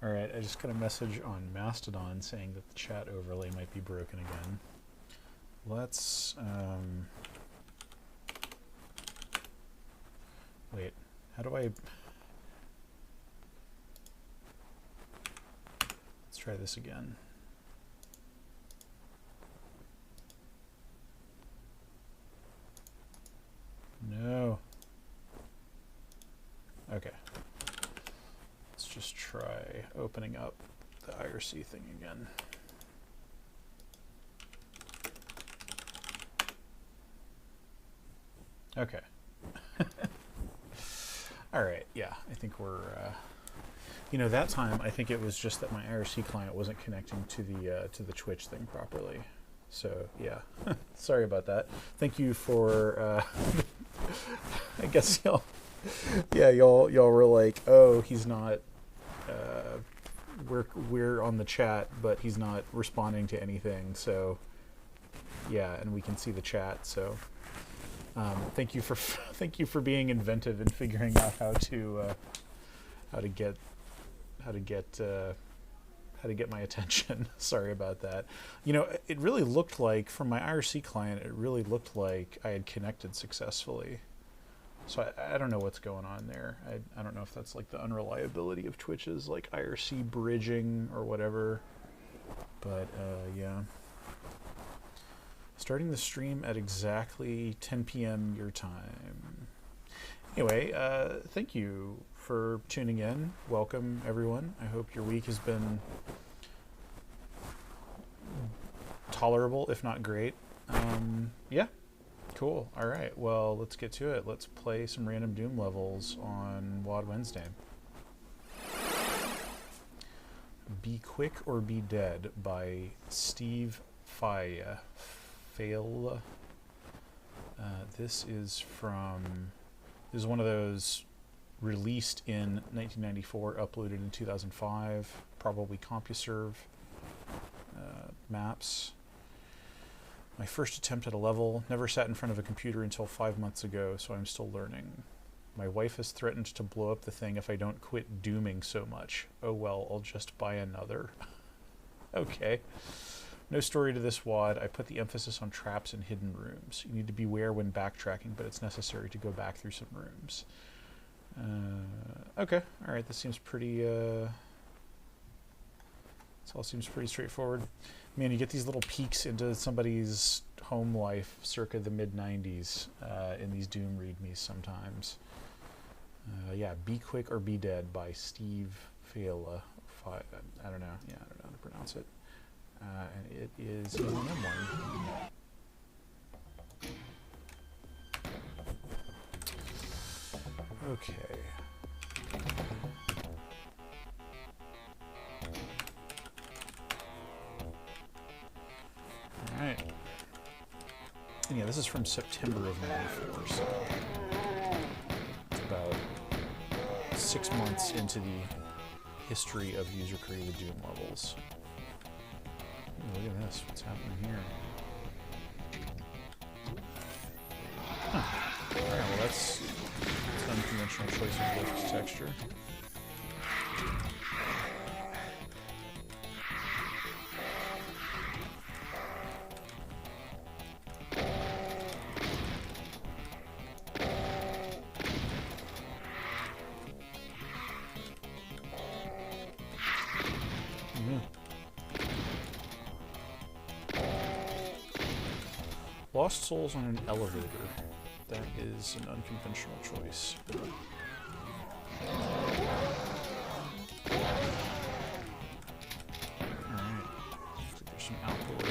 Alright, I just got a message on Mastodon saying that the chat overlay might be broken again. Let's, wait, how do I... Let's try this again. No. Okay. Let's just try opening up the IRC thing again. Okay. All right. Yeah, I think we're. You know, that time I think it was just that my IRC client wasn't connecting to the Twitch thing properly. So yeah, sorry about that. Thank you for. I guess y'all. Yeah, y'all were like, oh, he's not. We're on the chat, but he's not responding to anything. So yeah, and we can see the chat. So thank you for being inventive and figuring out how to get my attention. Sorry about that. You know, it really looked like from my IRC client, it really looked like I had connected successfully. So I don't know what's going on there. I don't know if that's like the unreliability of Twitch's like IRC bridging or whatever. But yeah. Starting the stream at exactly 10 p.m. your time. Anyway, thank you for tuning in. Welcome, everyone. I hope your week has been tolerable, if not great. Yeah. Cool. All right. Well, let's get to it. Let's play some random Doom levels on WAD Wednesday. Be Quick or Be Dead by Steve Faille. This is one of those released in 1994, uploaded in 2005, probably CompuServe maps. My first attempt at a level, never sat in front of a computer until 5 months ago, so I'm still learning. My wife has threatened to blow up the thing if I don't quit dooming so much. Oh well, I'll just buy another. Okay. No story to this WAD. I put the emphasis on traps and hidden rooms. You need to beware when backtracking, but it's necessary to go back through some rooms. Okay. Alright, this seems pretty, this all seems pretty straightforward. Man, you get these little peeks into somebody's home life circa the mid-90s in these Doom readmes sometimes. Yeah, Be Quick or Be Dead by Steve Faille. I don't know. Yeah, I don't know how to pronounce it. And it is an M1. Okay. Alright. And yeah, this is from September of '94, so it's about 6 months into the history of user-created Doom levels. Ooh, look at this. What's happening here? Huh. Alright, well that's an unconventional choice of lift texture. Lost souls on an elevator. That is an unconventional choice. Alright. Looks like there's some outdoor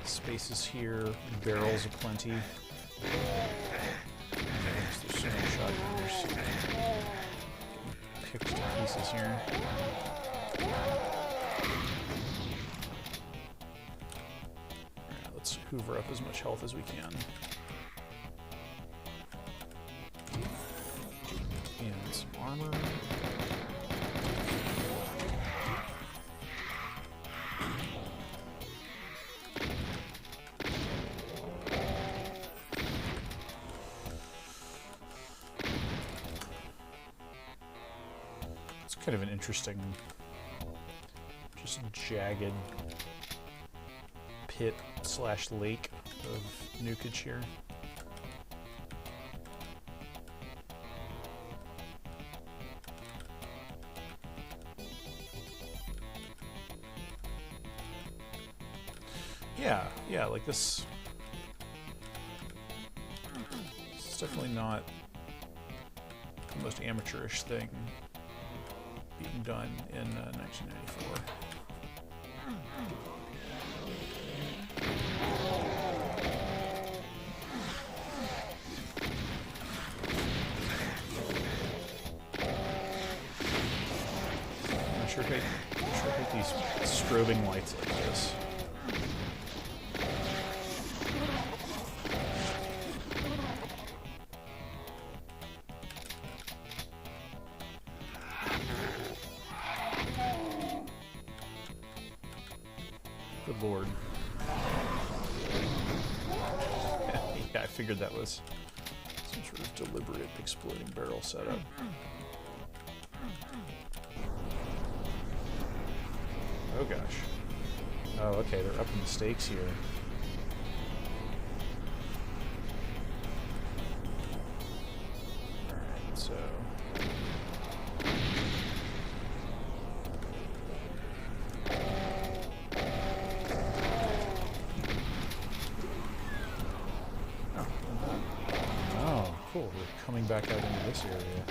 spaces here. Barrels aplenty. There's so many shotgunners. Picked to pieces here. Hoover up as much health as we can. And some armor. Let's Kind of an interesting, just jagged pit slash lake of nukage here. Yeah, like this. It's definitely not the most amateurish thing being done in 1994. I'm sure I hate these strobing lights like this. Good lord. Yeah, I figured that was some sort of deliberate exploding barrel setup. Oh gosh. Oh, okay, they're upping the stakes here. Alright, so... Cool, we're coming back out into this area.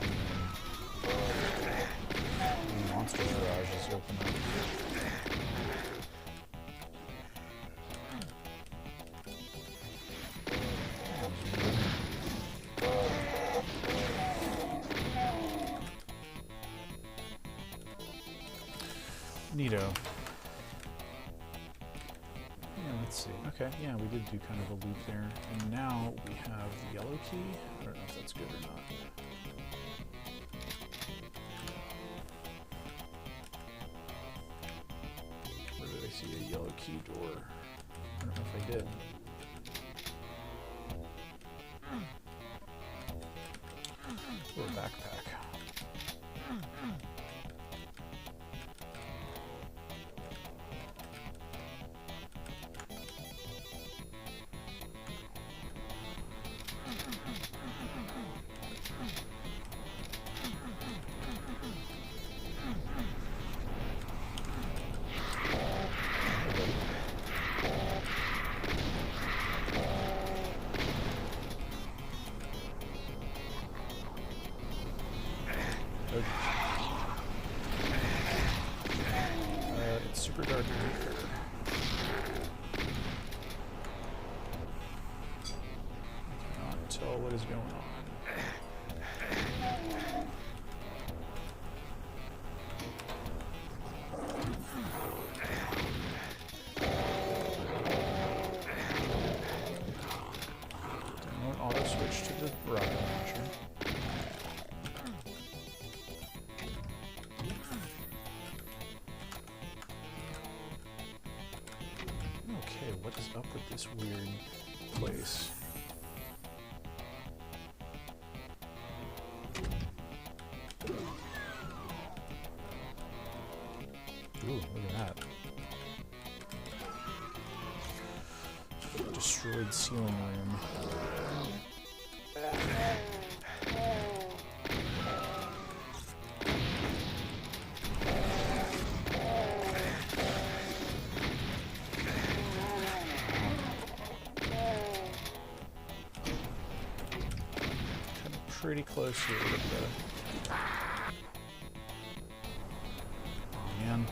The monster garage is open up. Neato. Let's see. Okay, yeah, we did do kind of a loop there. And now we have the yellow key. I don't know if that's good or not. Where did I see a yellow key door? I don't know if I did. Or a backpack. It's super dark in here. I cannot tell what is going on. Don't auto switch to the rocket launcher. Okay, what is up with this weird place? Ooh, look at that. Destroyed ceiling room. Pretty close here with the... Oh, man.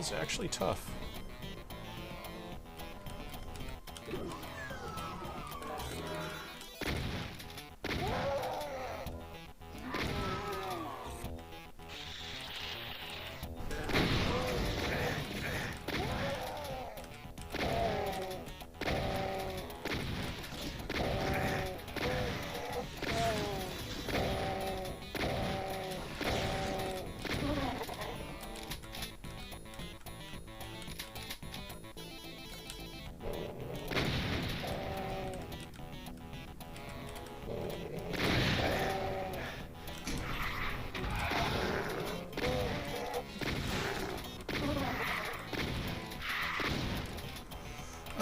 is actually tough.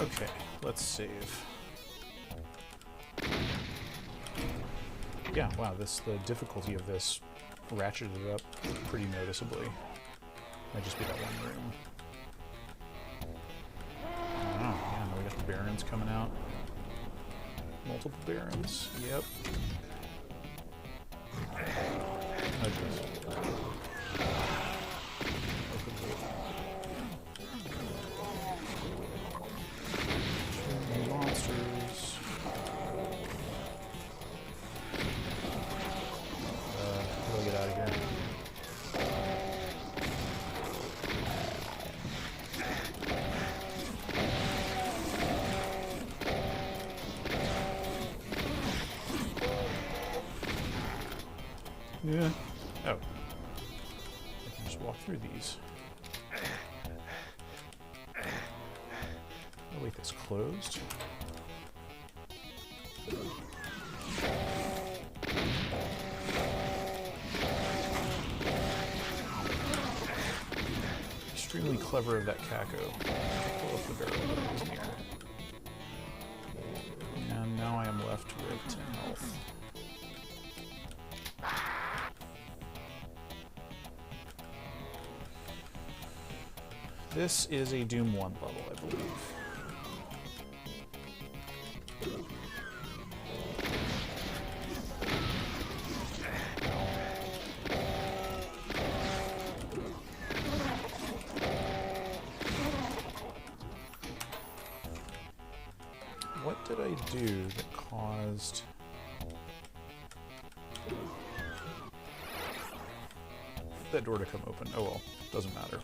Okay, let's save. Yeah, wow, the difficulty of this ratcheted up pretty noticeably. Might just be that one room. Oh, yeah, now we got the barons coming out. Multiple barons, yep. Oh, jeez. Monsters. How do I get out of here? Yeah. Oh. I can just walk through these. Oh wait, that's closed? Extremely clever of that Kako. Pull up the barrel that was near. And now I am left with 10 health. This is a Doom 1 level, I believe. What did I do that caused... that door to come open? Oh well, doesn't matter.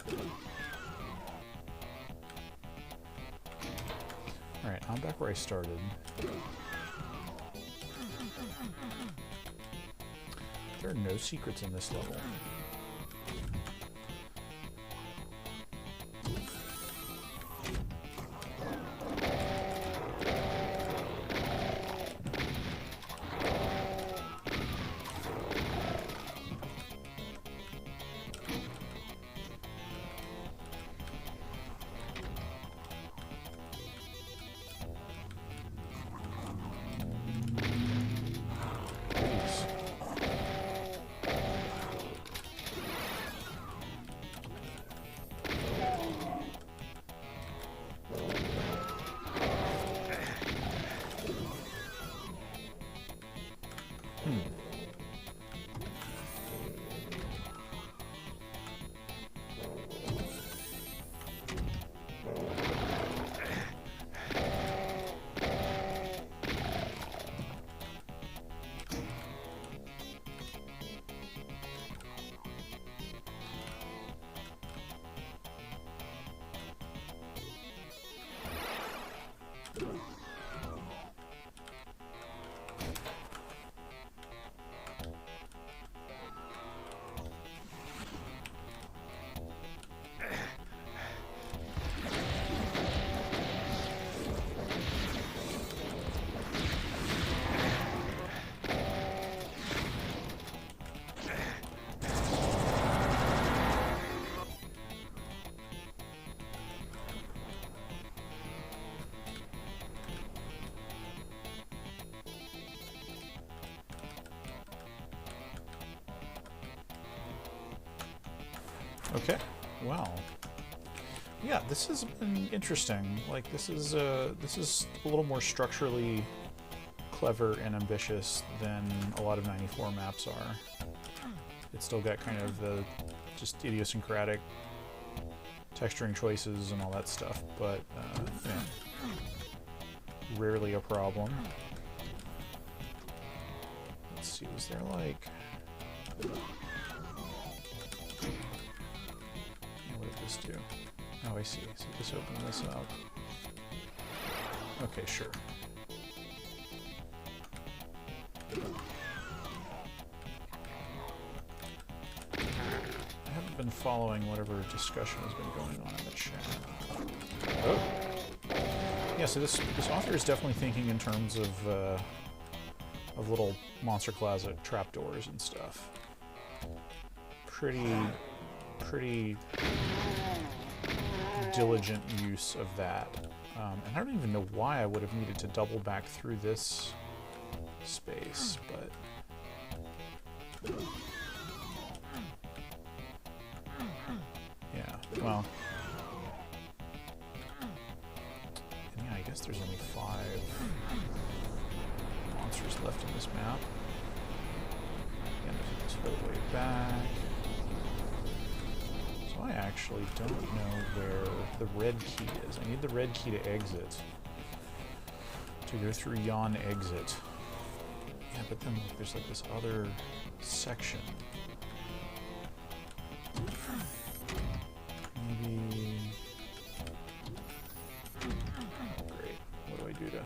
Alright, I'm back where I started. There are no secrets in this level. Okay, wow. Yeah, this has been interesting. Like, this is a little more structurally clever and ambitious than a lot of 94 maps are. It's still got kind of the just idiosyncratic texturing choices and all that stuff, but yeah, rarely a problem. Let's see, was there like... What did this do? Oh, I see. So just open this up. Okay, sure. I haven't been following whatever discussion has been going on in the chat. Oh. Yeah, so this author is definitely thinking in terms of little Monster Closet trapdoors and stuff. Pretty diligent use of that. And I don't even know why I would have needed to double back through this space, but... Yeah, well... And yeah, I guess there's only 5 monsters left in this map. And if it goes all the way back... So I actually don't know where the red key is. I need the red key to exit. To go through yon exit. Yeah, but then look, there's like this other section. Maybe... Great. What do I do to...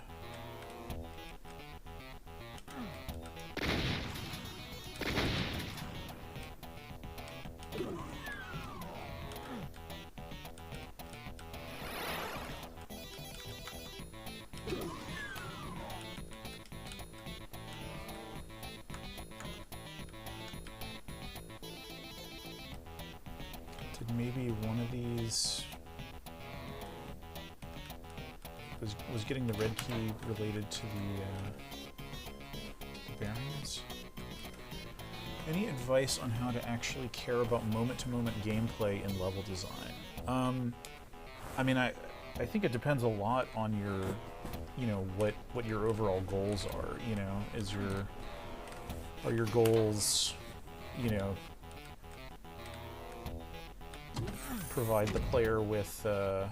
Maybe one of these was getting the red key related to the bearings. Any advice on how to actually care about moment-to-moment gameplay in level design? I mean, I think it depends a lot on your, you know, what your overall goals are. You know, are your goals, you know, provide the player with, I'm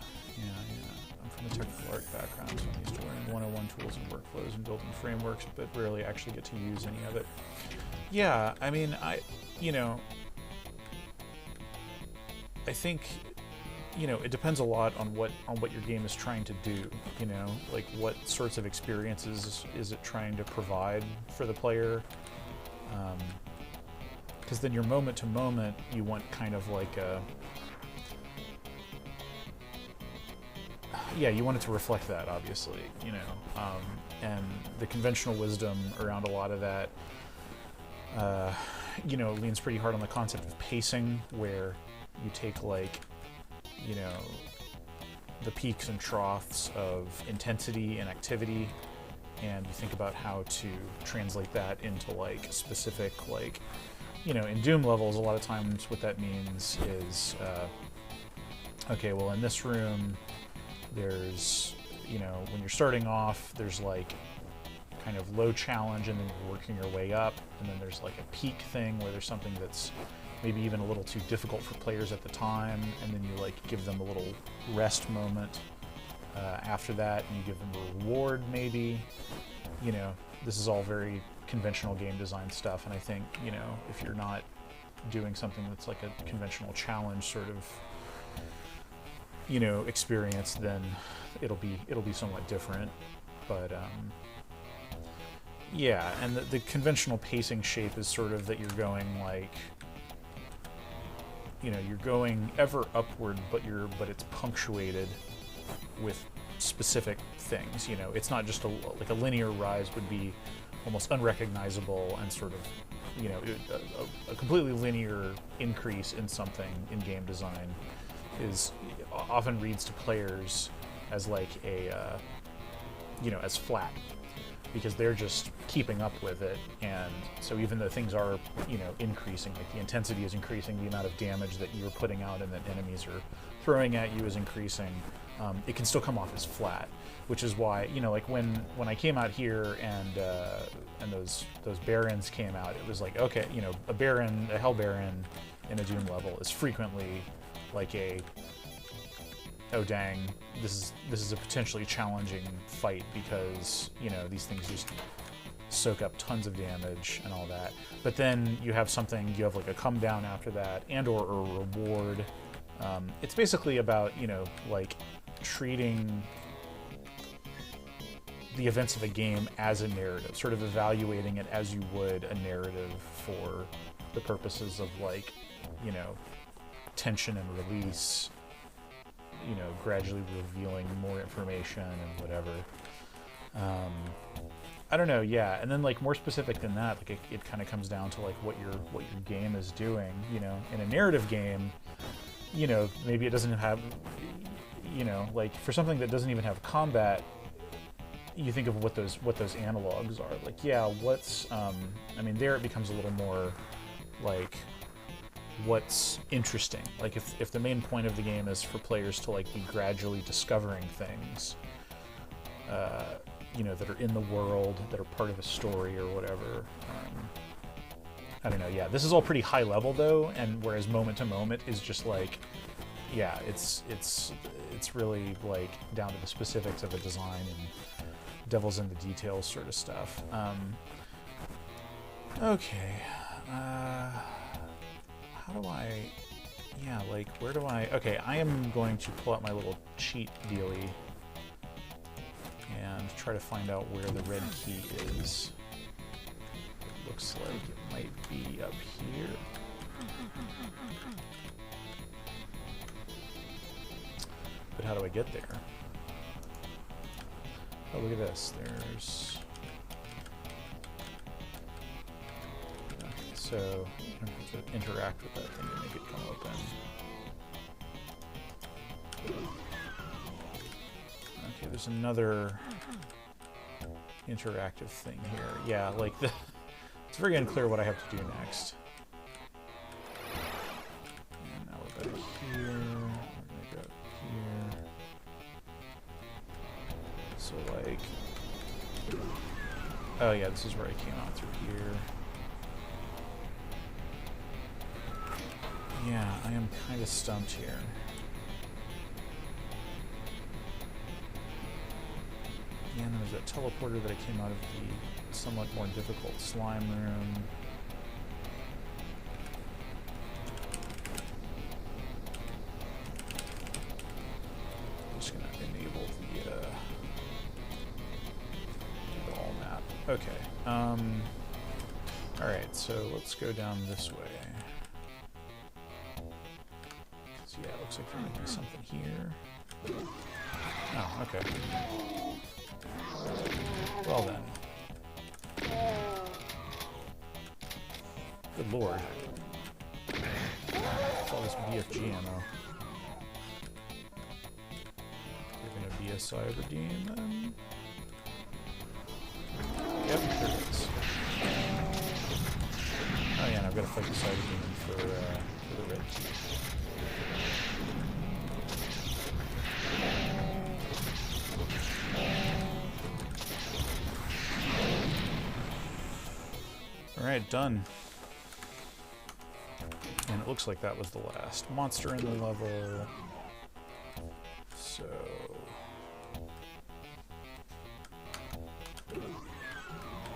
from a technical art background, so I'm used to learning 101 tools and workflows and building frameworks, but rarely actually get to use any of it. Yeah, I mean, I think, you know, it depends a lot on what your game is trying to do, you know, like what sorts of experiences is it trying to provide for the player, because then your moment to moment, you want kind of like a... Yeah, you want it to reflect that, obviously, you know, and the conventional wisdom around a lot of that, you know, leans pretty hard on the concept of pacing, where you take, like, you know, the peaks and troughs of intensity and activity, and you think about how to translate that into, like, specific, like, you know, in Doom levels, a lot of times what that means is, okay, well, in this room, there's, you know, when you're starting off, there's like kind of low challenge and then you're working your way up, and then there's like a peak thing where there's something that's maybe even a little too difficult for players at the time, and then you like give them a little rest moment after that, and you give them a reward maybe. You know, this is all very conventional game design stuff, and I think, you know, if you're not doing something that's like a conventional challenge sort of, you know, experience, then it'll be somewhat different. But yeah, and the conventional pacing shape is sort of that you're going like, you know, you're going ever upward, but it's punctuated with specific things. You know, it's not just like a linear rise would be almost unrecognizable, and sort of, you know, a completely linear increase in something in game design is often reads to players as like a, you know, as flat, because they're just keeping up with it. And so even though things are, you know, increasing, like the intensity is increasing, the amount of damage that you're putting out and that enemies are throwing at you is increasing, it can still come off as flat, which is why, you know, like when I came out here and those barons came out, it was like, okay, you know, a hell baron in a Doom level is frequently like a oh dang, this is a potentially challenging fight because, you know, these things just soak up tons of damage and all that. But then you have something, you have like a come down after that, and or a reward. It's basically about, you know, like treating the events of a game as a narrative, sort of evaluating it as you would a narrative for the purposes of, like, you know, tension and release, you know, gradually revealing more information and whatever. I don't know, yeah. And then, like, more specific than that, like, it kind of comes down to, like, what your game is doing. You know, in a narrative game, you know, maybe it doesn't have, you know, like, for something that doesn't even have combat, you think of what those analogs are. Like, yeah, what's, I mean, there it becomes a little more, like, what's interesting. Like, if the main point of the game is for players to, like, be gradually discovering things, you know, that are in the world, that are part of a story or whatever. I don't know, yeah. This is all pretty high level, though, and whereas moment to moment is just, like, yeah, it's really, like, down to the specifics of a design and devil's in the details sort of stuff. Okay. How do I... Yeah, like, where do I... Okay, I am going to pull out my little cheat dealie and try to find out where the red key is. It looks like it might be up here. But how do I get there? Oh, look at this. There's... Okay, so I don't have to interact with that thing to make it come open. Okay, there's another interactive thing here. Yeah, like, it's very unclear what I have to do next. And now we're back here. We're gonna go here. So, like, oh yeah, this is where I came out through here. Yeah, I am kind of stumped here. Yeah, and there's that teleporter that I came out of the somewhat more difficult slime room. I'm just gonna enable the all map. Okay. Alright, so let's go down this way. So yeah, it looks like there might be something here. Oh, okay. Well then. Good lord. It's all this BFG ammo. You're gonna BSI redeem then? Yep, there it is. Oh yeah, and I've got to fight the side demon for the red key. Alright, done. And it looks like that was the last monster in the level. So...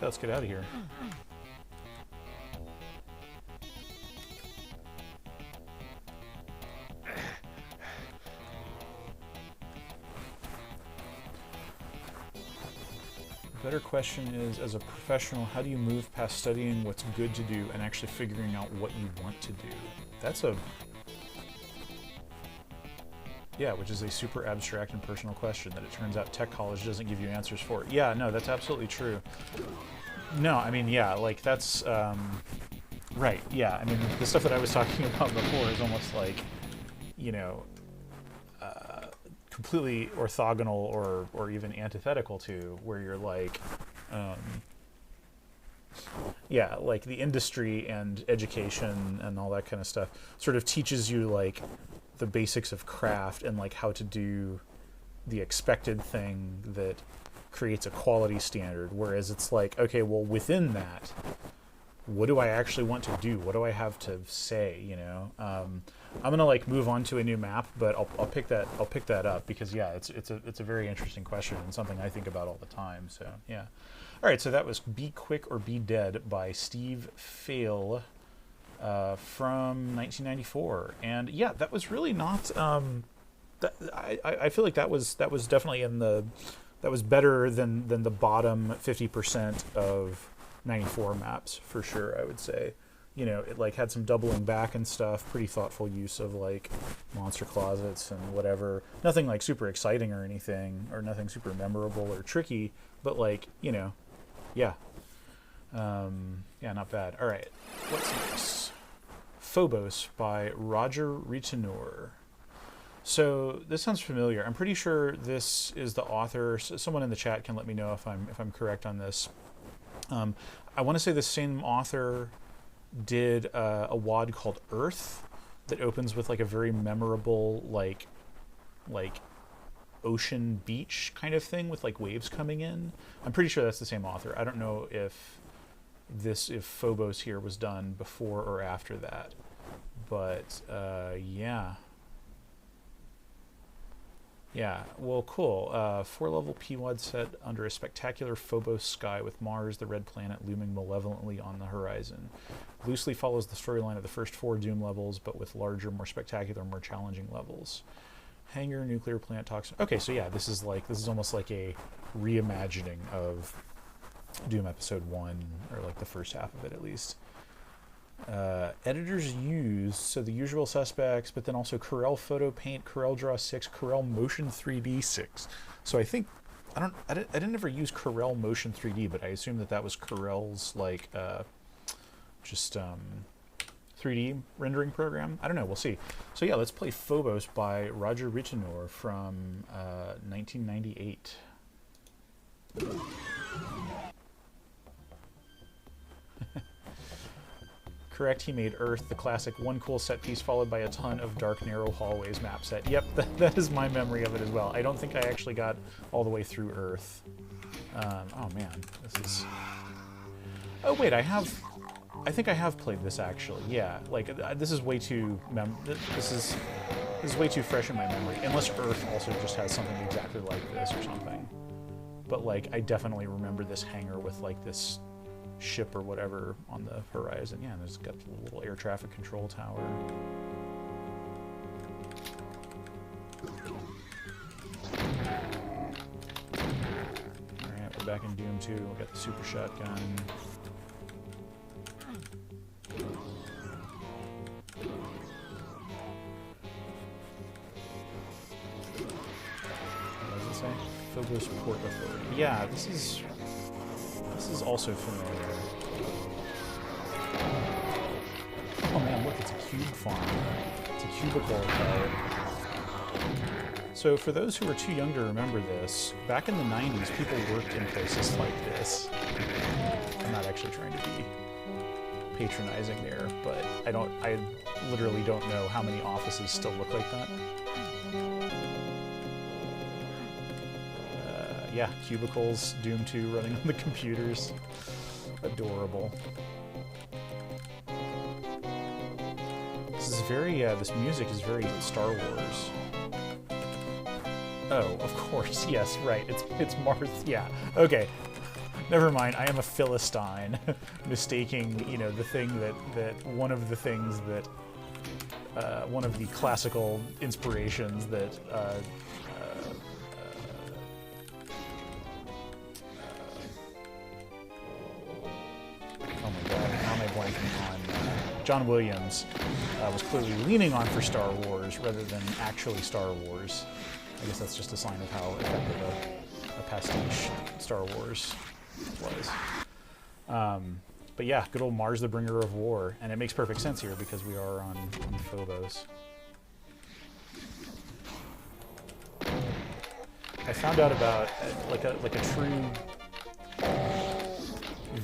let's get out of here. Better question is, as a professional, how do you move past studying what's good to do and actually figuring out what you want to do? That's a... yeah, which is a super abstract and personal question that it turns out tech college doesn't give you answers for. Yeah, no, that's absolutely true. No, I mean, yeah, like, that's... right, yeah, I mean, the stuff that I was talking about before is almost like, you know, completely orthogonal or even antithetical to where you're like, yeah, like the industry and education and all that kind of stuff sort of teaches you like the basics of craft and like how to do the expected thing that creates a quality standard, whereas it's like, okay, well, within that, what do I actually want to do? What do I have to say? You know, I'm gonna like move on to a new map, but I'll pick that up because yeah, it's a very interesting question and something I think about all the time. So yeah, all right. So that was "Be Quick or Be Dead" by Steve Faille from 1994, and yeah, that was really not. I feel like that was definitely that was better than the bottom 50% of 94 maps for sure. I would say, you know, it like had some doubling back and stuff. Pretty thoughtful use of like monster closets and whatever. Nothing like super exciting or anything, or nothing super memorable or tricky. But like, you know, yeah, yeah, not bad. All right, what's next? Phobos by Roger Ritenour. So this sounds familiar. I'm pretty sure this is the author. Someone in the chat can let me know if I'm correct on this. I want to say the same author did a WAD called Earth that opens with like a very memorable like ocean beach kind of thing with like waves coming in. I'm pretty sure that's the same author. I don't know if Phobos here was done before or after that, but yeah. Yeah, well, cool. 4-level PWAD set under a spectacular Phobos sky with Mars, the red planet, looming malevolently on the horizon. Loosely follows the storyline of the first 4 Doom levels, but with larger, more spectacular, more challenging levels. Hangar, nuclear plant, toxin. Okay, so yeah, this is almost like a reimagining of Doom Episode 1, or like the first half of it at least. Editors used, so the usual suspects, but then also Corel Photo Paint, Corel Draw 6, Corel Motion 3D 6. So I think, I didn't ever use Corel Motion 3D, but I assume that was Corel's like, just 3D rendering program. I don't know, we'll see. So yeah, let's play Phobos by Roger Ritenour from 1998. Correct, he made Earth, the classic one cool set piece followed by a ton of dark, narrow hallways map set. Yep, that is my memory of it as well. I don't think I actually got all the way through Earth. Oh man, this is... Oh wait, I think I have played this actually. Yeah, like this is way too this is way too fresh in my memory. Unless Earth also just has something exactly like this or something. But like I definitely remember this hangar with like this ship or whatever on the horizon. Yeah, and there's got the little air traffic control tower. Alright, we're back in Doom 2. We got the super shotgun. What does it say? Phobos Port Authority. Yeah, this is also familiar. Oh man, look, it's a cube farm. It's a cubicle. So for those who are too young to remember this, back in the 90s, people worked in places like this. I'm not actually trying to be patronizing there, but I literally don't know how many offices still look like that. Yeah, cubicles, Doom 2 running on the computers. Adorable. This is very, this music is very Star Wars. Oh, of course, yes, right, it's Marth, yeah, okay. Never mind, I am a Philistine, mistaking, you know, the thing that one of the things that, one of the classical inspirations that, John Williams was clearly leaning on for Star Wars rather than actually Star Wars. I guess that's just a sign of how effective a pastiche Star Wars was. But yeah, good old Mars, the bringer of war, and it makes perfect sense here because we are on Phobos. I found out about like a true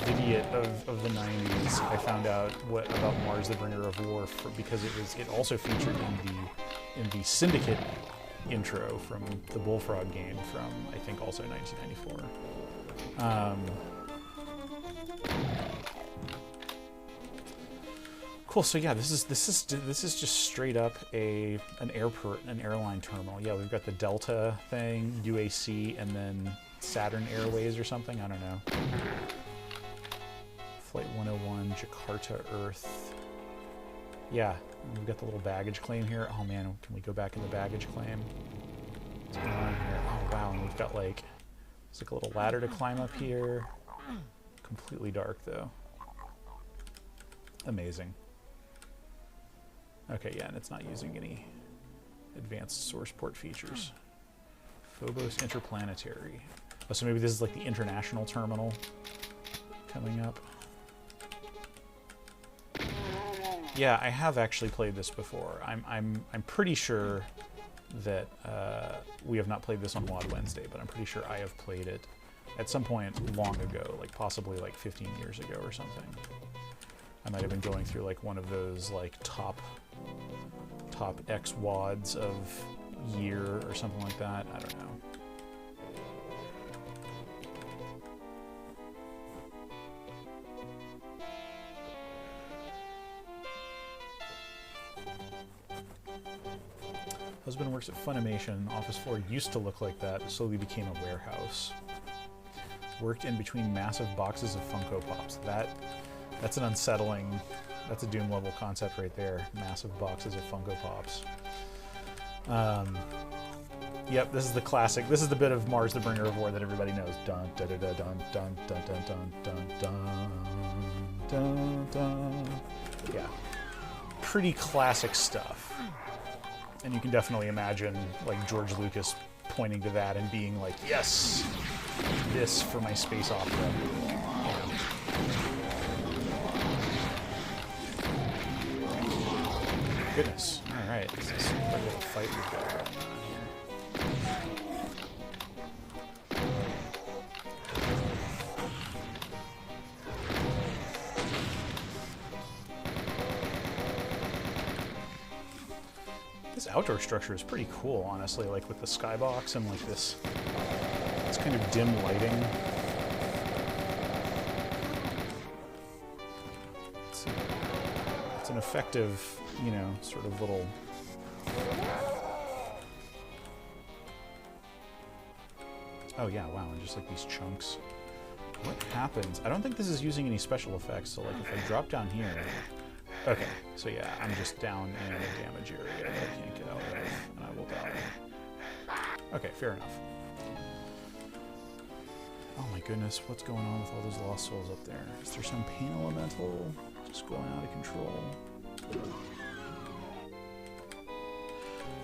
idiot of the 90s. I found out about Mars, the bringer of war, because it also featured in the Syndicate intro from the Bullfrog game from I think also 1994. Cool. So yeah, this is just straight up an airline terminal. Yeah, we've got the Delta thing, UAC, and then Saturn Airways or something. I don't know. Flight 101, Jakarta, Earth. Yeah, we've got the little baggage claim here. Oh man, can we go back in the baggage claim? What's going on here? Oh wow, and we've got like, it's like a little ladder to climb up here. Completely dark though. Amazing. Okay, yeah, and it's not using any advanced source port features. Phobos Interplanetary. Oh, so maybe this is like the international terminal coming up. Yeah, I have actually played this before. I'm pretty sure that we have not played this on WAD Wednesday, but I'm pretty sure I have played it at some point long ago, like possibly like 15 years ago or something. I might have been going through like one of those like top X WADs of year or something like that. I don't know. Husband works at Funimation. Office floor used to look like that. It slowly became a warehouse. Worked in between massive boxes of Funko Pops. That's an unsettling, that's a Doom level concept right there. Massive boxes of Funko Pops. Yep, this is the classic. This is the bit of Mars the Bringer of War that everybody knows. Dun dun dun dun dun dun dun dun dun dun dun dun. Yeah, pretty classic stuff. And you can definitely imagine like George Lucas pointing to that and being like, yes, this for my space opera. Goodness. All right, this is quite a little fight we've got going on here. This outdoor structure is pretty cool, honestly, like with the skybox and like this kind of dim lighting. It's an effective, you know, sort of little... Oh yeah, wow, and just like these chunks. What happens? I don't think this is using any special effects, so like if I drop down here... Okay, so yeah, I'm just down in a damage area that I can't get out of, and I will die. Okay, fair enough. Oh my goodness, what's going on with all those lost souls up there? Is there some pain elemental just going out of control?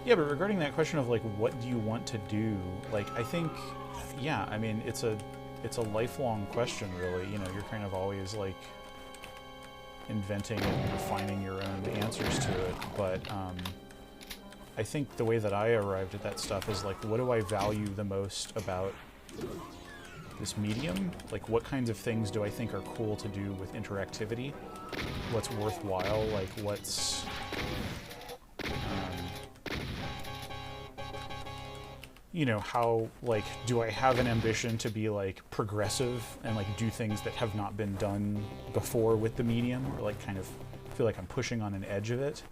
Yeah, but regarding that question of like, what do you want to do? Like, I think, yeah, I mean, it's a lifelong question, really. You know, you're kind of always like inventing and refining your own answers to it. But I think the way that I arrived at that stuff is like, what do I value the most about this medium? Like, what kinds of things do I think are cool to do with interactivity? What's worthwhile? Like, what's... you know, how, like, do I have an ambition to be, like, progressive and, like, do things that have not been done before with the medium? Or, like, kind of feel like I'm pushing on an edge of it?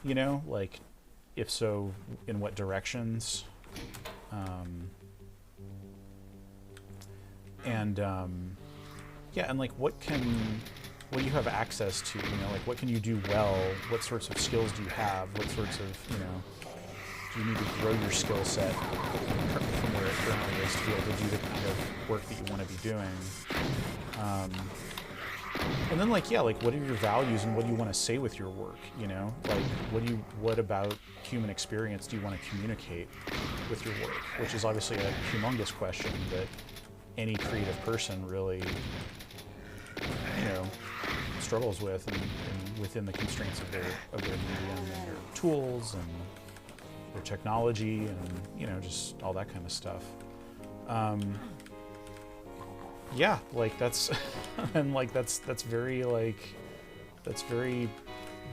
You know? Like, if so, in what directions? Yeah, and, like, what do you have access to? You know, like, what can you do well? What sorts of skills do you have? What sorts of, you know... you need to grow your skill set from where it currently is to be able to do the kind of work that you want to be doing. And then, like, yeah, like, what are your values and what do you want to say with your work, you know? Like, what about human experience do you want to communicate with your work? Which is obviously a humongous question that any creative person really, you know, struggles with and within the constraints of their medium and their tools and their technology and, you know, just all that kind of stuff. Yeah, like that's and like that's very like that's very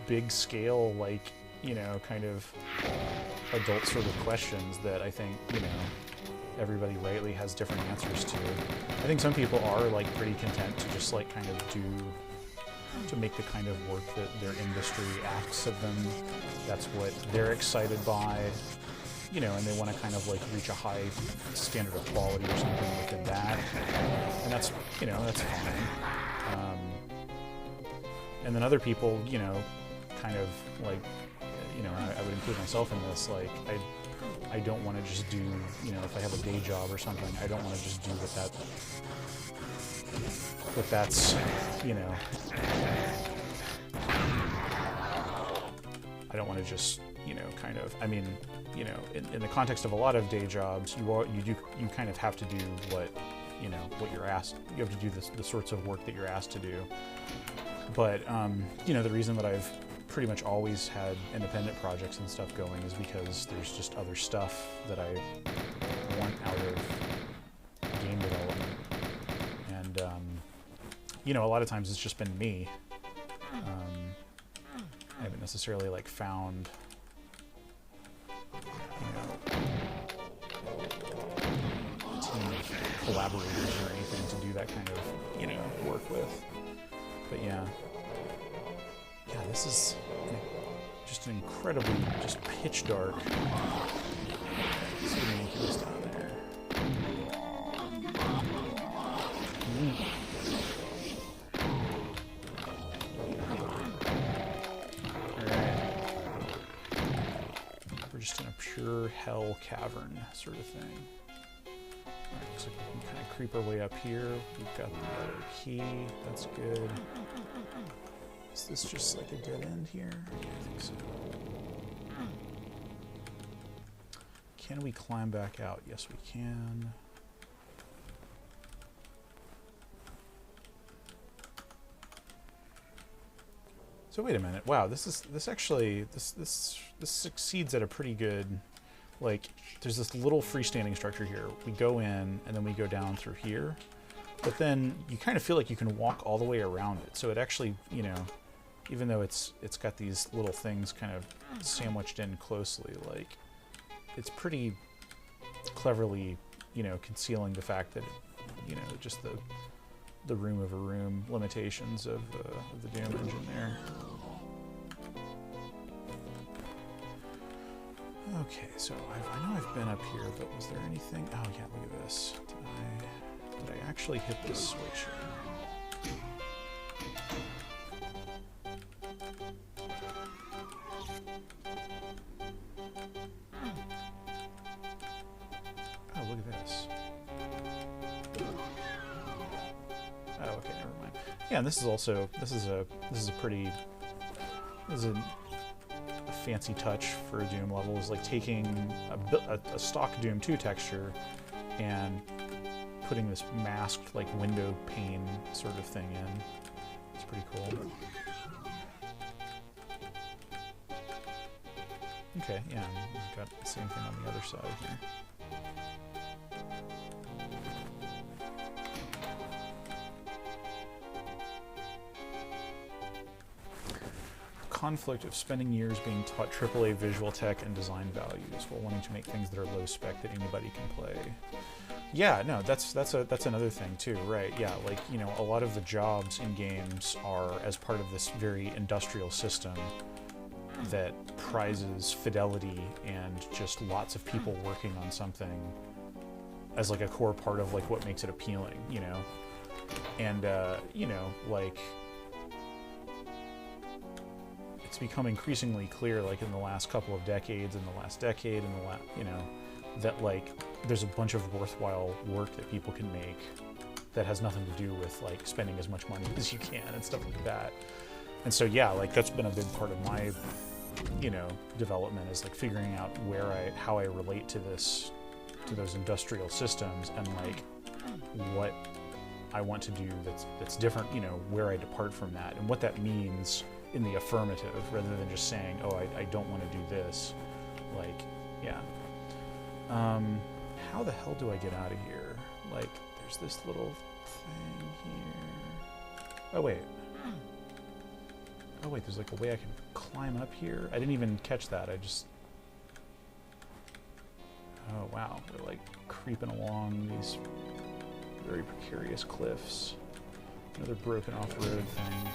big scale, like, you know, kind of adult sort of questions that I think, you know, everybody rightly has different answers to. I think some people are like pretty content to just like kind of do to make the kind of work that their industry asks of them. That's what they're excited by, you know, and they want to kind of like reach a high standard of quality or something within that. And that's, you know, that's fine. And then other people, you know, kind of like, you know, I would include myself in this, like, I don't want to just do, you know, if I have a day job or something, I don't want to just do what that's, you know, I don't want to just, you know, kind of, I mean, you know, in the context of a lot of day jobs, you kind of have to do what, you know, what you're asked, you have to do the sorts of work that you're asked to do. But, you know, the reason that I've pretty much always had independent projects and stuff going is because there's just other stuff that I want out of game development. And, you know, a lot of times it's just been me. I haven't necessarily, like, found, you know, a team of collaborators or anything to do that kind of, you know, work with. But yeah, this is just an incredibly just pitch dark. Let's see if we can get this down there. Alright. We're just in a pure hell cavern sort of thing. Alright, looks like we can kind of creep our way up here. We've got the other key. That's good. Is this just like a dead end here? Yeah, I think so. Can we climb back out? Yes, we can. So wait a minute. Wow, this succeeds at a pretty good, like, there's this little freestanding structure here. We go in and then we go down through here. But then you kind of feel like you can walk all the way around it. So it actually, you know, even though it's got these little things kind of sandwiched in closely, like, it's pretty cleverly, you know, concealing the fact that, you know, just the room of a room limitations of the Doom engine there. Okay, so I know I've been up here, but was there anything? Oh yeah, look at this. Did I actually hit this switch? Oh, look at this. Oh, okay, never mind. Yeah, and this is also this is a fancy touch for a Doom level, is like taking a stock Doom 2 texture and putting this masked, like, window pane sort of thing in. It's pretty cool. Okay, yeah, we've got the same thing on the other side here. Conflict of spending years being taught AAA visual tech and design values while wanting to make things that are low spec that anybody can play. Yeah, no, that's another thing too, right? Yeah, like, you know, a lot of the jobs in games are as part of this very industrial system that prizes fidelity and just lots of people working on something as like a core part of like what makes it appealing, you know? And you know, like, it's become increasingly clear, like in the last couple of decades, in the last decade, in the last, you know, that like there's a bunch of worthwhile work that people can make that has nothing to do with like spending as much money as you can and stuff like that. And so yeah, like that's been a big part of my, you know, development, is like figuring out how I relate to those industrial systems, and like what I want to do that's different, you know, where I depart from that and what that means in the affirmative, rather than just saying, oh, I don't want to do this. Like, yeah. How the hell do I get out of here? Like, there's this little thing here. Oh, wait. Oh, wait, there's like a way I can climb up here? I didn't even catch that. I just... Oh, wow. We're like creeping along these very precarious cliffs. Another broken off-road thing.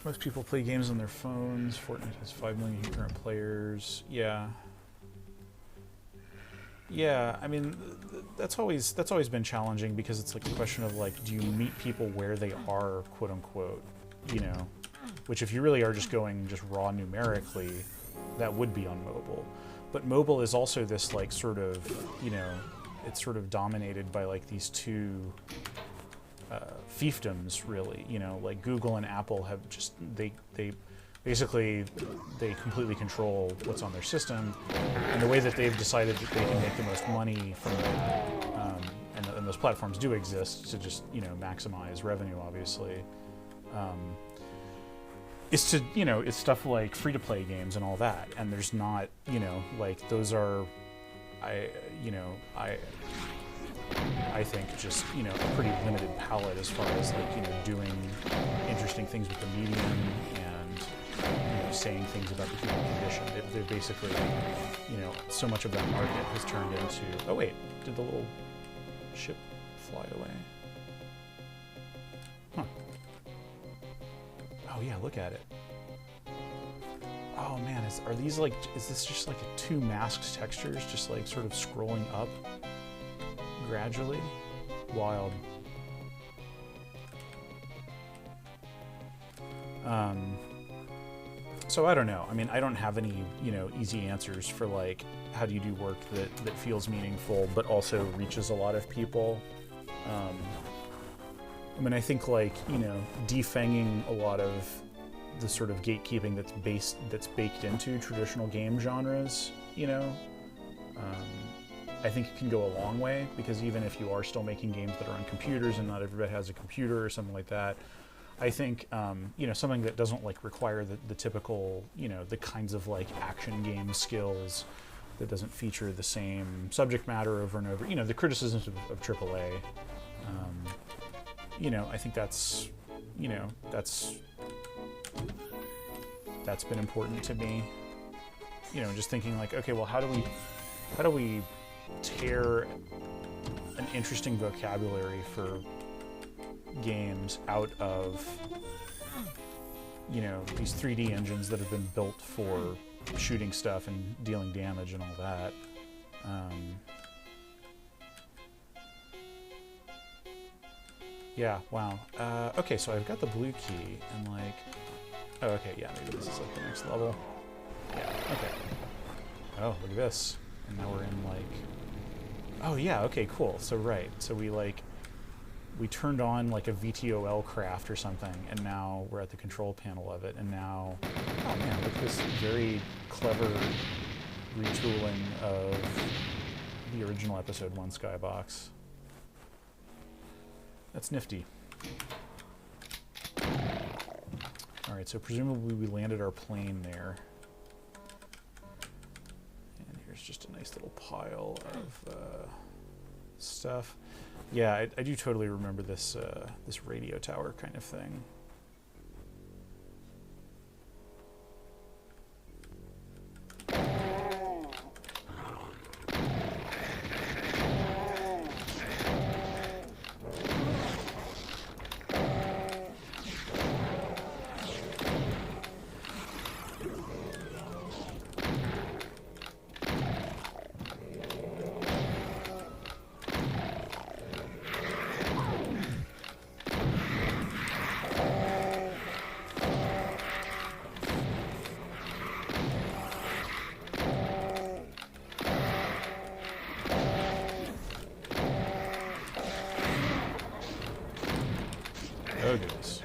Most people play games on their phones. Fortnite has 5 million concurrent players. Yeah. Yeah, I mean, that's always been challenging because it's like a question of like, do you meet people where they are, quote unquote, you know? Which if you really are just going just raw numerically, that would be on mobile. But mobile is also this like sort of, you know, it's sort of dominated by like these two fiefdoms, really, you know, like Google and Apple have just, they basically, they completely control what's on their system, and the way that they've decided that they can make the most money from that, and those platforms do exist to just, you know, maximize revenue, obviously, is to, you know, it's stuff like free-to-play games and all that, and there's not, you know, like, those are, I think just, you know, a pretty limited palette as far as like, you know, doing interesting things with the medium and, you know, saying things about the human condition. They're basically, you know, so much of that market has turned into, oh wait, did the little ship fly away? Huh. Oh yeah, look at it. Oh man, are these like, is this just like two masked textures just like sort of scrolling up gradually? Wild. So I don't know. I mean, I don't have any, you know, easy answers for like, how do you do work that feels meaningful but also reaches a lot of people? I mean, I think like, you know, defanging a lot of the sort of gatekeeping that's baked into traditional game genres, you know, I think it can go a long way, because even if you are still making games that are on computers and not everybody has a computer or something like that, I think, you know, something that doesn't like require the typical, you know, the kinds of like action game skills, that doesn't feature the same subject matter over and over, you know, the criticisms of AAA, you know, I think that's, you know, that's been important to me, you know, just thinking like, okay, well, how do we tear an interesting vocabulary for games out of, you know, these 3D engines that have been built for shooting stuff and dealing damage and all that. Yeah, wow. Okay, so I've got the blue key and like, oh, okay, yeah, maybe this is like the next level. Yeah, okay. Oh, look at this. And now we're in like, oh yeah, okay, cool. So right, so we turned on like a VTOL craft or something, and now we're at the control panel of it, and now, oh man, look at this very clever retooling of the original Episode 1 skybox. That's nifty. Alright, so presumably we landed our plane there. And here's just a nice little pile of stuff. Yeah, I do totally remember this this radio tower kind of thing. Oh goodness.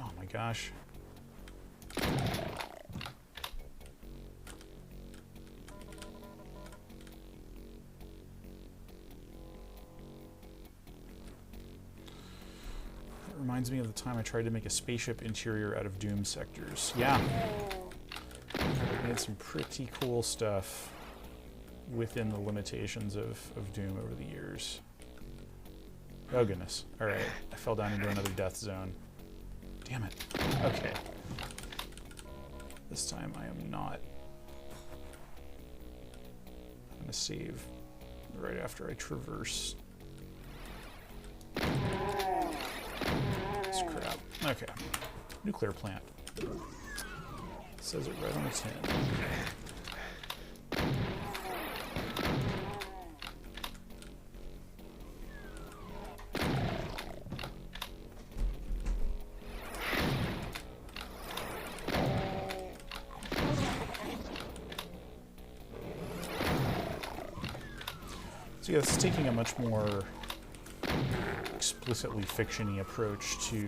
Oh my gosh. That reminds me of the time I tried to make a spaceship interior out of Doom sectors. Yeah. Made some pretty cool stuff within the limitations of Doom over the years. Oh goodness. Alright, I fell down into another death zone. Damn it. Okay. This time I am not. I'm gonna save right after I traverse. This crap. Okay. Nuclear plant. It says it right on the tin. So yeah, it's taking a much more explicitly fiction-y approach to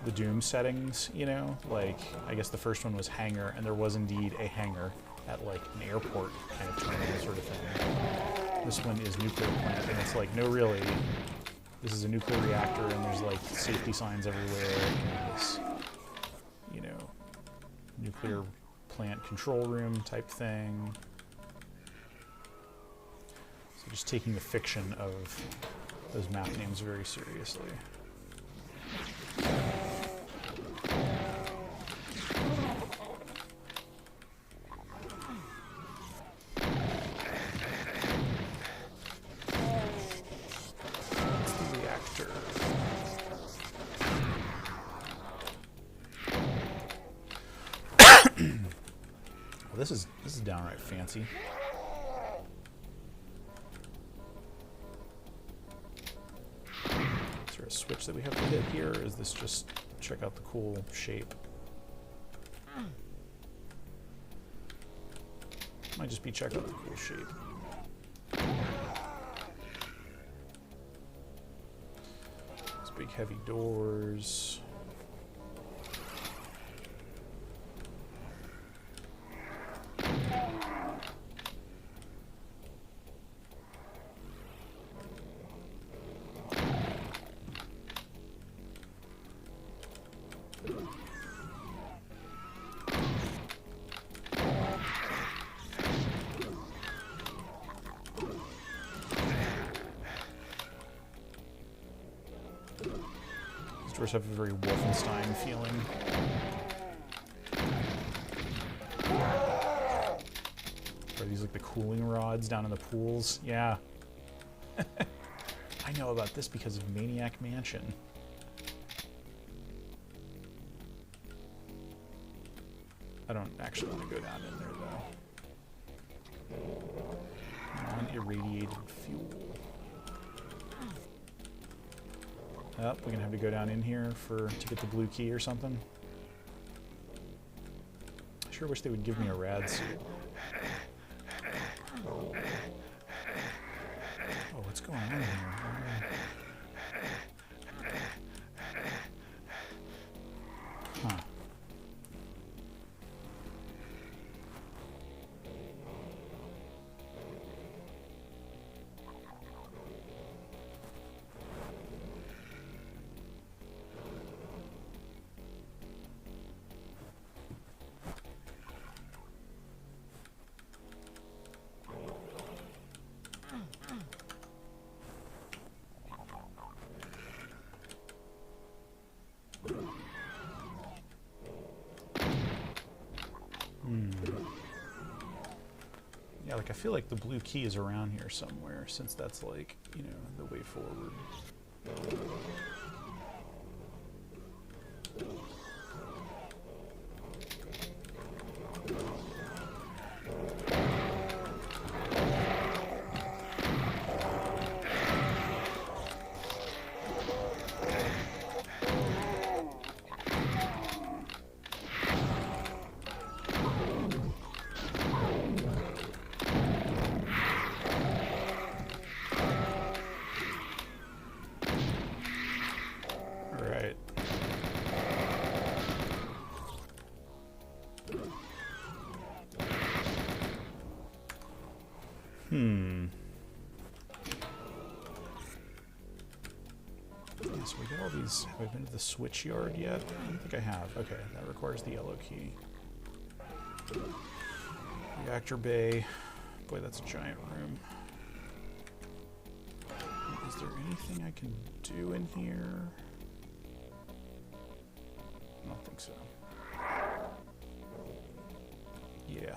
the Doom settings, you know? Like, I guess the first one was hangar, and there was indeed a hangar at, like, an airport kind of terminal sort of thing. This one is nuclear plant, and it's like, no, really, this is a nuclear reactor, and there's, like, safety signs everywhere, and this, you know, nuclear plant control room type thing. So just taking the fiction of those map names very seriously. That's the reactor. Well, this is downright fancy. Is there a switch that we have to hit here, or is this just check out the cool shape? Might just be check out the cool shape. These big heavy doors. Doors have a very Wolfenstein feeling. Are these like the cooling rods down in the pools? Yeah. I know about this because of Maniac Mansion. I don't actually want to go down in there though. Non-irradiated fuel. Oh, we're gonna have to go down in here to get the blue key or something. I sure wish they would give me a rad suit. Oh, what's going on here? Huh. Yeah, like I feel like the blue key is around here somewhere, since that's like, you know, the way forward. Yeah, so we got all these. Have I been to the switch yard yet? I don't think I have. Okay, that requires the yellow key. Reactor bay. Boy, that's a giant room. Is there anything I can do in here? I don't think so. Yeah.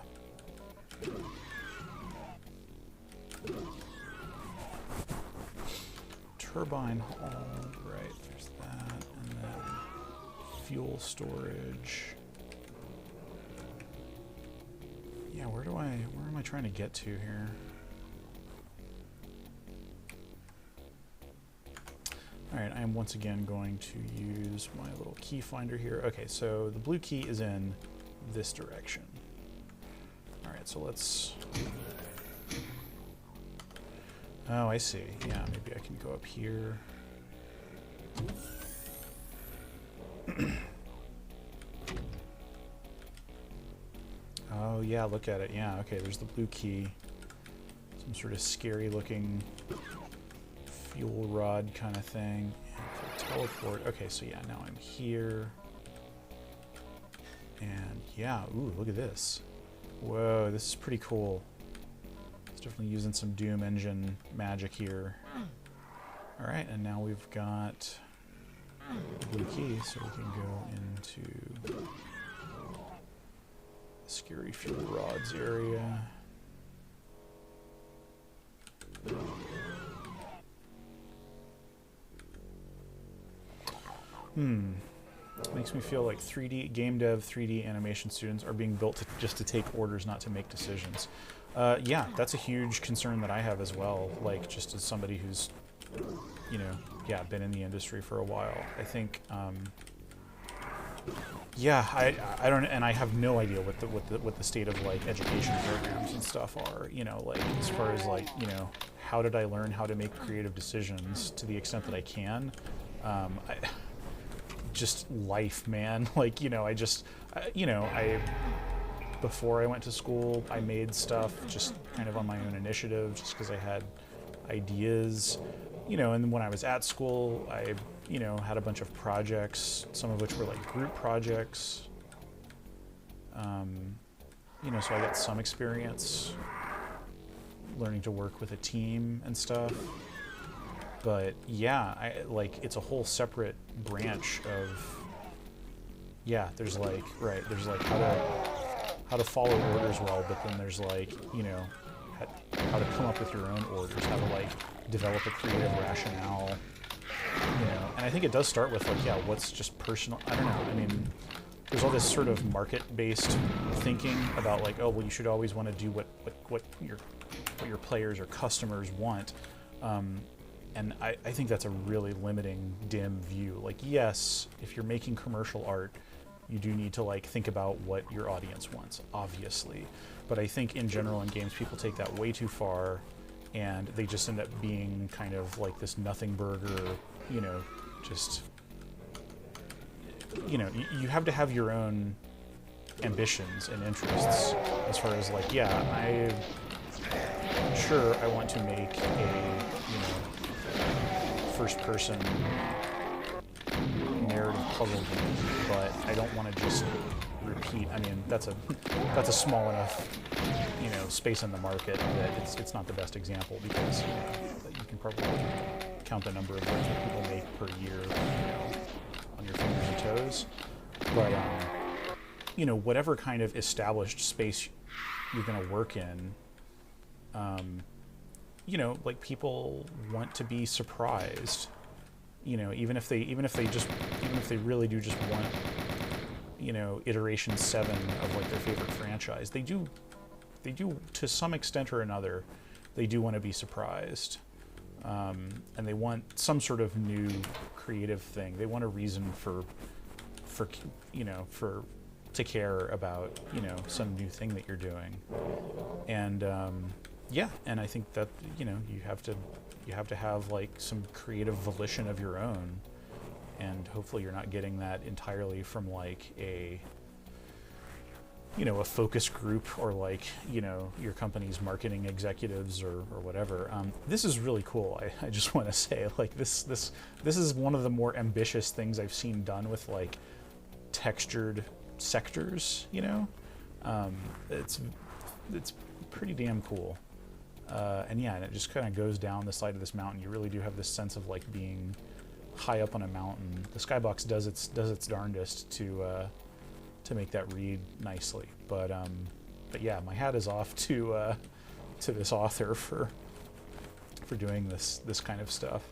Turbine hall, right, there's that, and then fuel storage. Yeah, where am I trying to get to here? Alright, I am once again going to use my little key finder here. Okay, so the blue key is in this direction. Alright, so let's... Oh, I see. Yeah, maybe I can go up here. Oh, yeah, look at it. Yeah, okay, there's the blue key. Some sort of scary looking fuel rod kind of thing. And teleport. Okay, so yeah, now I'm here. And yeah, ooh, look at this. Whoa, this is pretty cool. It's definitely using some Doom engine magic here. Alright, and now we've got the blue key, so we can go into the scary fuel rods area. Makes me feel like 3D game dev, 3D animation students are being built just to take orders, not to make decisions. Yeah, that's a huge concern that I have as well. Like, just as somebody who's, you know, yeah, been in the industry for a while. I think, yeah, I don't, and I have no idea what the state of like education programs and stuff are. You know, like as far as like, you know, how did I learn how to make creative decisions to the extent that I can? Just life, man. Like, you know, before I went to school, I made stuff just kind of on my own initiative, just because I had ideas, you know, and when I was at school, I, you know, had a bunch of projects, some of which were like group projects, you know, so I got some experience learning to work with a team and stuff. But yeah, it's a whole separate branch of, yeah, there's like, right, there's like how to follow orders well, but then there's like, you know, how to come up with your own orders, how to like develop a creative rationale, you know. And I think it does start with like, yeah, what's just personal, I don't know, I mean, there's all this sort of market-based thinking about like, oh, well, you should always want to do what your players or customers want. And I think that's a really limiting, dim view. Like, yes, if you're making commercial art, you do need to like think about what your audience wants, obviously. But I think in general in games, people take that way too far, and they just end up being kind of like this nothing burger, you know, just, you know, you have to have your own ambitions and interests as far as like, yeah, sure, I want to make a, you know, first-person narrative puzzle game, but I don't want to just repeat. I mean, that's a small enough, you know, space in the market that it's not the best example, because you know, you can probably count the number of games that people make per year, you know, on your fingers and toes. But you know, whatever kind of established space you're going to work in, you know, like people want to be surprised, you know, even if they really do just want, you know, iteration 7 of like their favorite franchise, they do to some extent or another, they do want to be surprised, and they want some sort of new creative thing. They want a reason for you know, to care about, you know, some new thing that you're doing. And yeah, and I think that, you know, you have to have like some creative volition of your own, and hopefully you're not getting that entirely from like a, you know, a focus group or like, you know, your company's marketing executives or whatever. This is really cool. I just want to say, like, this is one of the more ambitious things I've seen done with like textured sectors, you know, It's pretty damn cool. And yeah, and it just kind of goes down the side of this mountain. You really do have this sense of like being high up on a mountain. The skybox does its darndest to make that read nicely. But yeah, my hat is off to this author for doing this kind of stuff.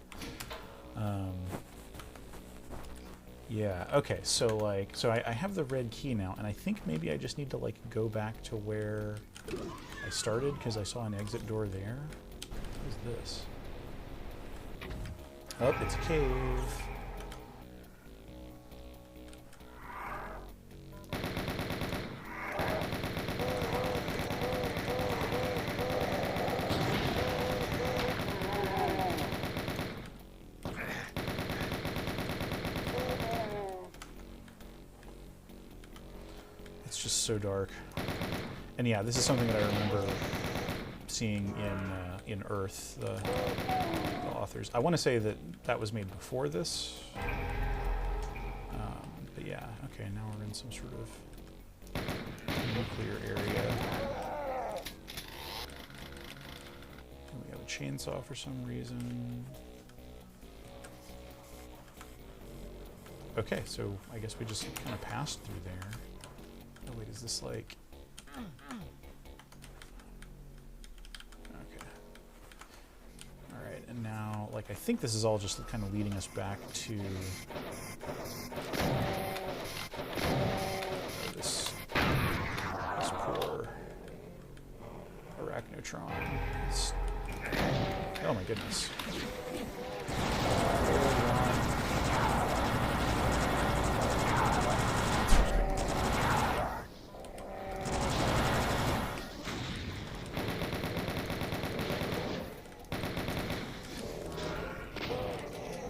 Yeah. Okay. So I have the red key now, and I think maybe I just need to like go back to where I started because I saw an exit door there. What is this? Oh, it's a cave. It's just so dark. And yeah, this is something that I remember seeing in Earth, the authors. I want to say that was made before this. But yeah, okay, now we're in some sort of nuclear area. And we have a chainsaw for some reason. Okay, so I guess we just kind of passed through there. Oh wait, is this like... Okay. Alright, and now, like, I think this is all just kind of leading us back to... this poor Arachnotron. Oh my goodness.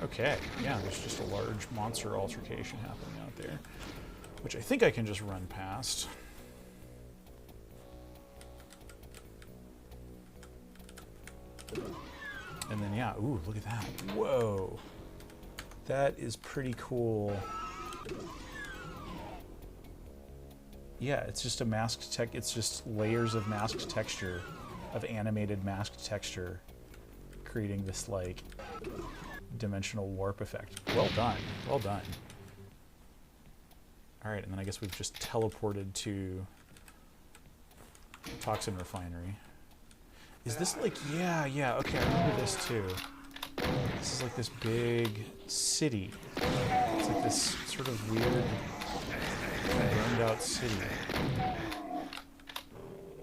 Okay, yeah, there's just a large monster altercation happening out there, which I think I can just run past. And then, yeah, ooh, look at that. Whoa. That is pretty cool. Yeah, it's just a masked tech. It's just layers of masked texture, of animated masked texture, creating this, like, dimensional warp effect. Well done. Well done. Alright, and then I guess we've just teleported to Toxin Refinery. Is this like... Yeah, okay, I remember this too. This is like this big city. It's like this sort of weird, burned out city.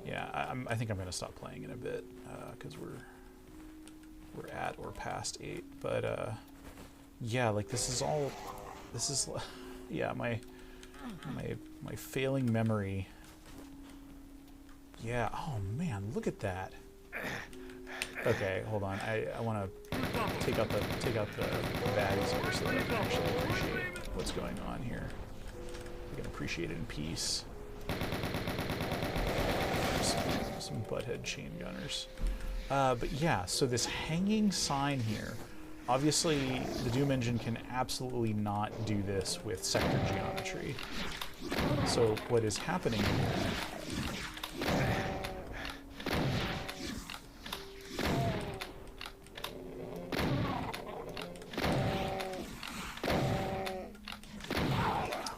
Yeah, I think I'm going to stop playing in a bit, because we're at or past 8, but yeah, like this is yeah, my failing memory. Yeah, oh man, look at that. Okay, hold on, I want to take out the baddies here so that I can actually appreciate what's going on here. I can appreciate it in peace. Some butthead chain gunners. But yeah, so this hanging sign here, obviously the Doom engine can absolutely not do this with sector geometry. So what is happening here...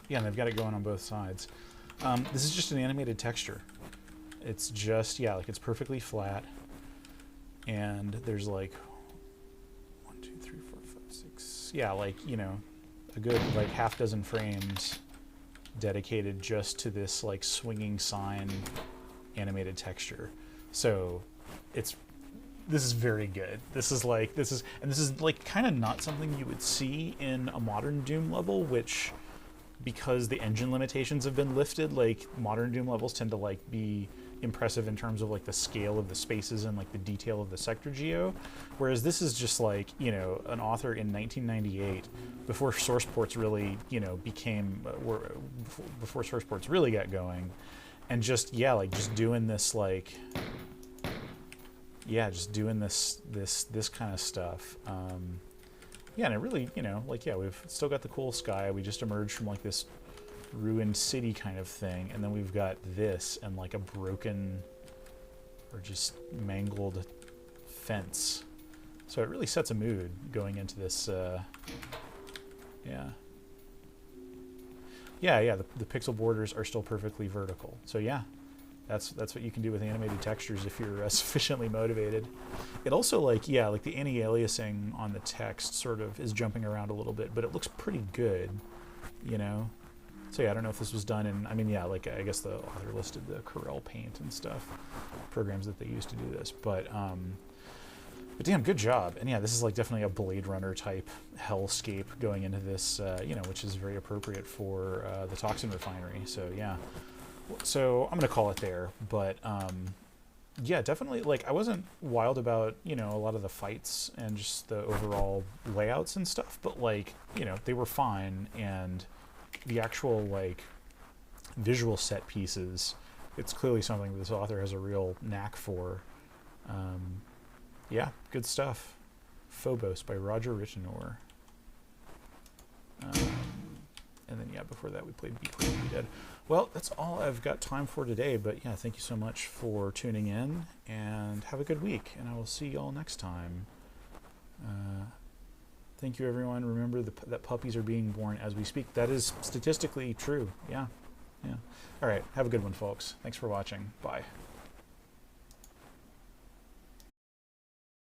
Yeah, and they've got it going on both sides. This is just an animated texture. It's just, yeah, like it's perfectly flat. And there's like 1, 2, 3, 4, 5, 6. Yeah, like, you know, a good like half dozen frames dedicated just to this like swinging sign animated texture. So this is very good. This is like kind of not something you would see in a modern Doom level, which, because the engine limitations have been lifted, like modern Doom levels tend to like be impressive in terms of like the scale of the spaces and like the detail of the sector geo, whereas this is just like, you know, an author in 1998 before source ports really, you know, before source ports really got going, and just, yeah, like just doing this, like, yeah, just doing this kind of stuff. Yeah, and it really, you know, like, yeah, we've still got the cool sky. We just emerged from like this ruined city kind of thing, and then we've got this and like a broken or just mangled fence. So it really sets a mood going into this. Yeah. The pixel borders are still perfectly vertical. So yeah, that's what you can do with animated textures if you're sufficiently motivated. It also like the anti-aliasing on the text sort of is jumping around a little bit, but it looks pretty good, you know. So yeah, I don't know if this was done in, I mean, yeah, like I guess the author listed the Corel Paint and stuff, programs that they use to do this, but damn, good job. And yeah, this is like definitely a Blade Runner type hellscape going into this, you know, which is very appropriate for the toxin refinery. So yeah, so I'm gonna call it there, but yeah, definitely, like, I wasn't wild about, you know, a lot of the fights and just the overall layouts and stuff, but like, you know, they were fine, and the actual like visual set pieces, it's clearly something that this author has a real knack for. Yeah, good stuff. Phobos by Roger Ritenour. And then, yeah, before that we played Be Clear, Be Dead. Well, that's all I've got time for today, but yeah, thank you so much for tuning in, and have a good week, and I will see you all next time. Thank you, everyone. Remember that puppies are being born as we speak. That is statistically true. Yeah. All right, have a good one, folks. Thanks for watching. Bye.